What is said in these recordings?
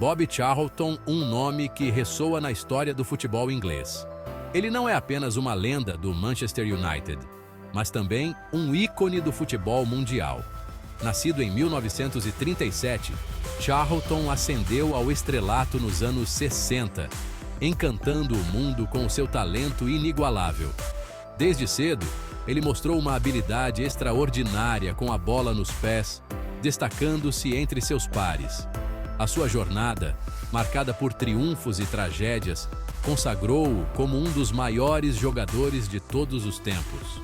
Bobby Charlton, um nome que ressoa na história do futebol inglês. Ele não é apenas uma lenda do Manchester United, mas também um ícone do futebol mundial. Nascido em 1937, Charlton ascendeu ao estrelato nos anos 60, encantando o mundo com seu talento inigualável. Desde cedo, ele mostrou uma habilidade extraordinária com a bola nos pés, destacando-se entre seus pares. A sua jornada, marcada por triunfos e tragédias, consagrou-o como um dos maiores jogadores de todos os tempos.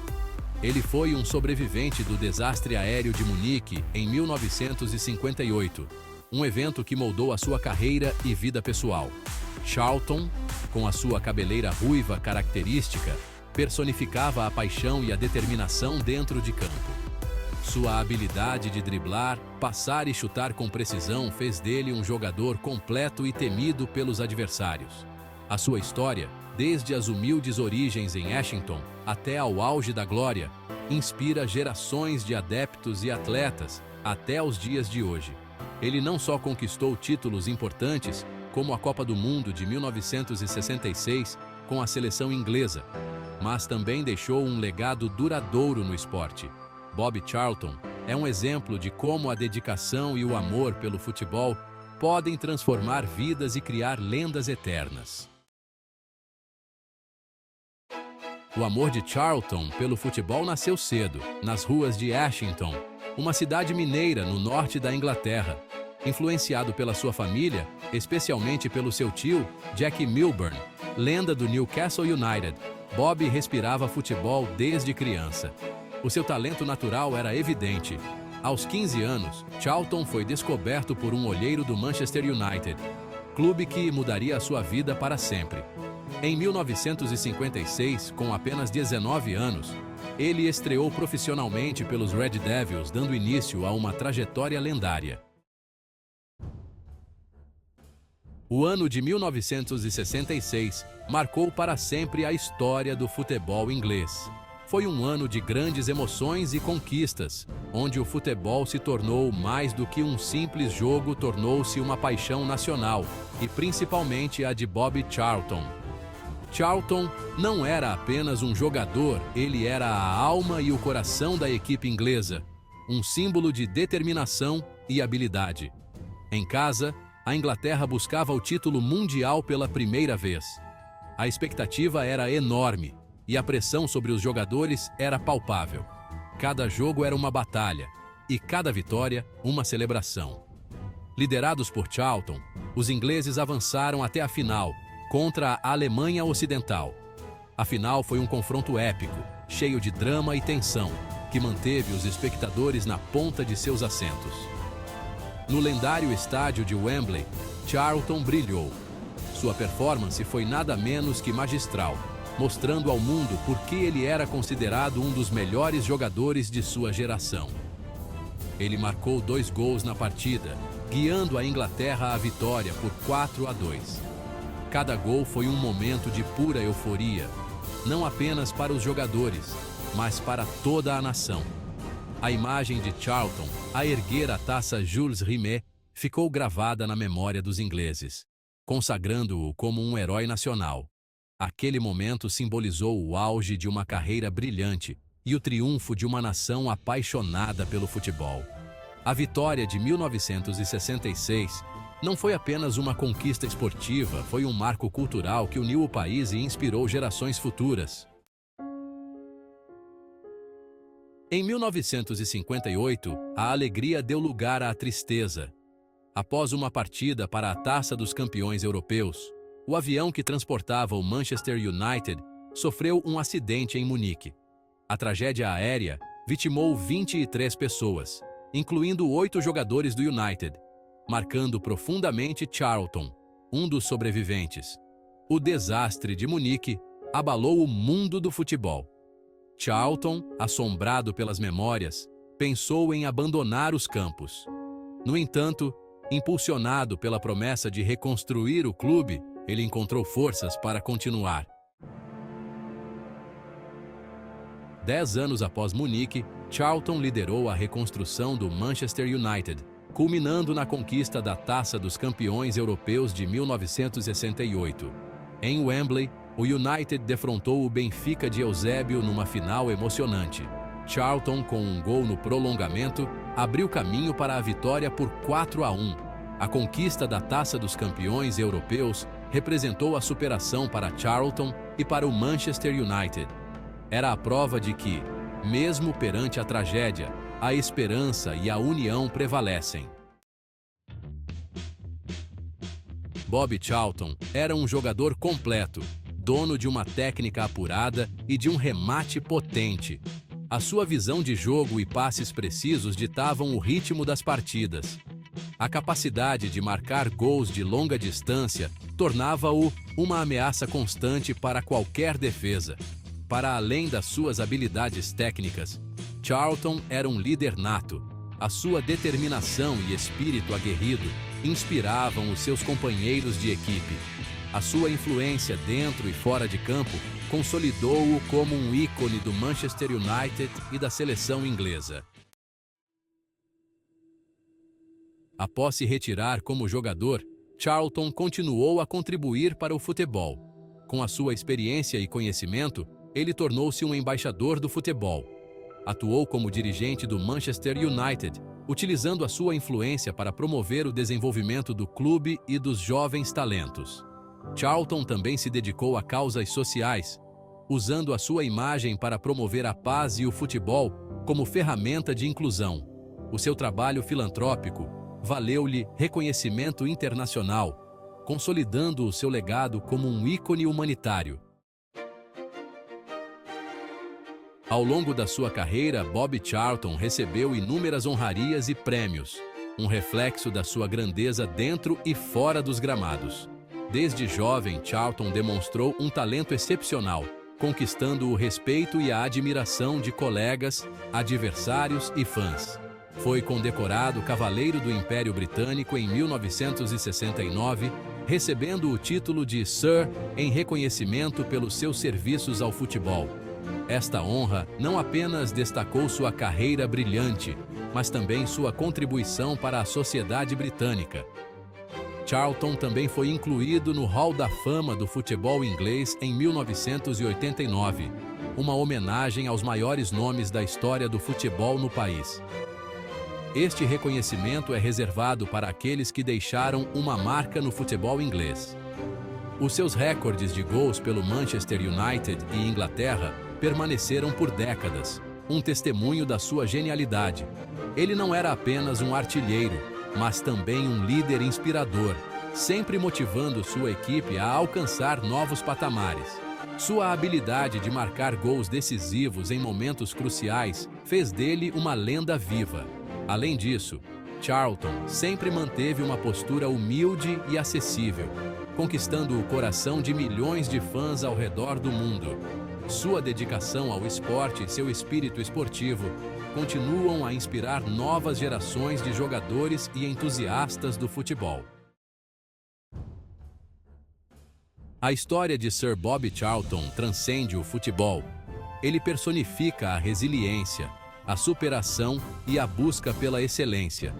Ele foi um sobrevivente do desastre aéreo de Munique em 1958, um evento que moldou a sua carreira e vida pessoal. Charlton, com a sua cabeleira ruiva característica, personificava a paixão e a determinação dentro de campo. Sua habilidade de driblar, passar e chutar com precisão fez dele um jogador completo e temido pelos adversários. A sua história, desde as humildes origens em Ashington até ao auge da glória, inspira gerações de adeptos e atletas até os dias de hoje. Ele não só conquistou títulos importantes, como a Copa do Mundo de 1966 com a seleção inglesa, mas também deixou um legado duradouro no esporte. Bobby Charlton é um exemplo de como a dedicação e o amor pelo futebol podem transformar vidas e criar lendas eternas. O amor de Charlton pelo futebol nasceu cedo, nas ruas de Ashington, uma cidade mineira no norte da Inglaterra. Influenciado pela sua família, especialmente pelo seu tio, Jack Milburn, lenda do Newcastle United, Bobby respirava futebol desde criança. O seu talento natural era evidente. Aos 15 anos, Charlton foi descoberto por um olheiro do Manchester United, clube que mudaria a sua vida para sempre. Em 1956, com apenas 19 anos, ele estreou profissionalmente pelos Red Devils, dando início a uma trajetória lendária. O ano de 1966 marcou para sempre a história do futebol inglês. Foi um ano de grandes emoções e conquistas, onde o futebol se tornou mais do que um simples jogo, tornou-se uma paixão nacional, e principalmente a de Bobby Charlton. Charlton não era apenas um jogador, ele era a alma e o coração da equipe inglesa, um símbolo de determinação e habilidade. Em casa, a Inglaterra buscava o título mundial pela primeira vez. A expectativa era enorme e a pressão sobre os jogadores era palpável. Cada jogo era uma batalha e cada vitória uma celebração. Liderados por Charlton, os ingleses avançaram até a final contra a Alemanha Ocidental. A final foi um confronto épico, cheio de drama e tensão, que manteve os espectadores na ponta de seus assentos. No lendário estádio de Wembley, Charlton brilhou. Sua performance foi nada menos que magistral, mostrando ao mundo por que ele era considerado um dos melhores jogadores de sua geração. Ele marcou 2 gols na partida, guiando a Inglaterra à vitória por 4-2. Cada gol foi um momento de pura euforia, não apenas para os jogadores, mas para toda a nação. A imagem de Charlton a erguer a taça Jules Rimet ficou gravada na memória dos ingleses, consagrando-o como um herói nacional. Aquele momento simbolizou o auge de uma carreira brilhante e o triunfo de uma nação apaixonada pelo futebol. A vitória de 1966 não foi apenas uma conquista esportiva, foi um marco cultural que uniu o país e inspirou gerações futuras. Em 1958, a alegria deu lugar à tristeza. Após uma partida para a Taça dos Campeões Europeus, o avião que transportava o Manchester United sofreu um acidente em Munique. A tragédia aérea vitimou 23 pessoas, incluindo 8 jogadores do United, marcando profundamente Charlton, um dos sobreviventes. O desastre de Munique abalou o mundo do futebol. Charlton, assombrado pelas memórias, pensou em abandonar os campos. No entanto, impulsionado pela promessa de reconstruir o clube, ele encontrou forças para continuar. 10 anos após Munique, Charlton liderou a reconstrução do Manchester United, culminando na conquista da Taça dos Campeões Europeus de 1968. Em Wembley, o United defrontou o Benfica de Eusébio numa final emocionante. Charlton, com um gol no prolongamento, abriu caminho para a vitória por 4-1. A conquista da Taça dos Campeões Europeus representou a superação para Charlton e para o Manchester United. Era a prova de que, mesmo perante a tragédia, a esperança e a união prevalecem. Bobby Charlton era um jogador completo, dono de uma técnica apurada e de um remate potente. A sua visão de jogo e passes precisos ditavam o ritmo das partidas. A capacidade de marcar gols de longa distância tornava-o uma ameaça constante para qualquer defesa. Para além das suas habilidades técnicas, Charlton era um líder nato. A sua determinação e espírito aguerrido inspiravam os seus companheiros de equipe. A sua influência dentro e fora de campo consolidou-o como um ícone do Manchester United e da seleção inglesa. Após se retirar como jogador, Charlton continuou a contribuir para o futebol. Com a sua experiência e conhecimento, ele tornou-se um embaixador do futebol. Atuou como dirigente do Manchester United, utilizando a sua influência para promover o desenvolvimento do clube e dos jovens talentos. Charlton também se dedicou a causas sociais, usando a sua imagem para promover a paz e o futebol como ferramenta de inclusão. O seu trabalho filantrópico valeu-lhe reconhecimento internacional, consolidando o seu legado como um ícone humanitário. Ao longo da sua carreira, Bobby Charlton recebeu inúmeras honrarias e prêmios, um reflexo da sua grandeza dentro e fora dos gramados. Desde jovem, Charlton demonstrou um talento excepcional, conquistando o respeito e a admiração de colegas, adversários e fãs. Foi condecorado Cavaleiro do Império Britânico em 1969, recebendo o título de Sir em reconhecimento pelos seus serviços ao futebol. Esta honra não apenas destacou sua carreira brilhante, mas também sua contribuição para a sociedade britânica. Charlton também foi incluído no Hall da Fama do futebol inglês em 1989, uma homenagem aos maiores nomes da história do futebol no país. Este reconhecimento é reservado para aqueles que deixaram uma marca no futebol inglês. Os seus recordes de gols pelo Manchester United e Inglaterra permaneceram por décadas, um testemunho da sua genialidade. Ele não era apenas um artilheiro, mas também um líder inspirador, sempre motivando sua equipe a alcançar novos patamares. Sua habilidade de marcar gols decisivos em momentos cruciais fez dele uma lenda viva. Além disso, Charlton sempre manteve uma postura humilde e acessível, conquistando o coração de milhões de fãs ao redor do mundo. Sua dedicação ao esporte e seu espírito esportivo continuam a inspirar novas gerações de jogadores e entusiastas do futebol. A história de Sir Bobby Charlton transcende o futebol. Ele personifica a resiliência, a superação e a busca pela excelência.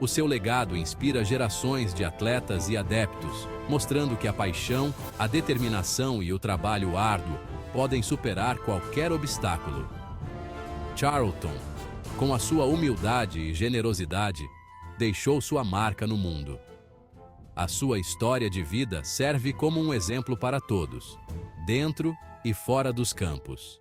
O seu legado inspira gerações de atletas e adeptos, mostrando que a paixão, a determinação e o trabalho árduo podem superar qualquer obstáculo. Charlton, com a sua humildade e generosidade, deixou sua marca no mundo. A sua história de vida serve como um exemplo para todos, dentro e fora dos campos.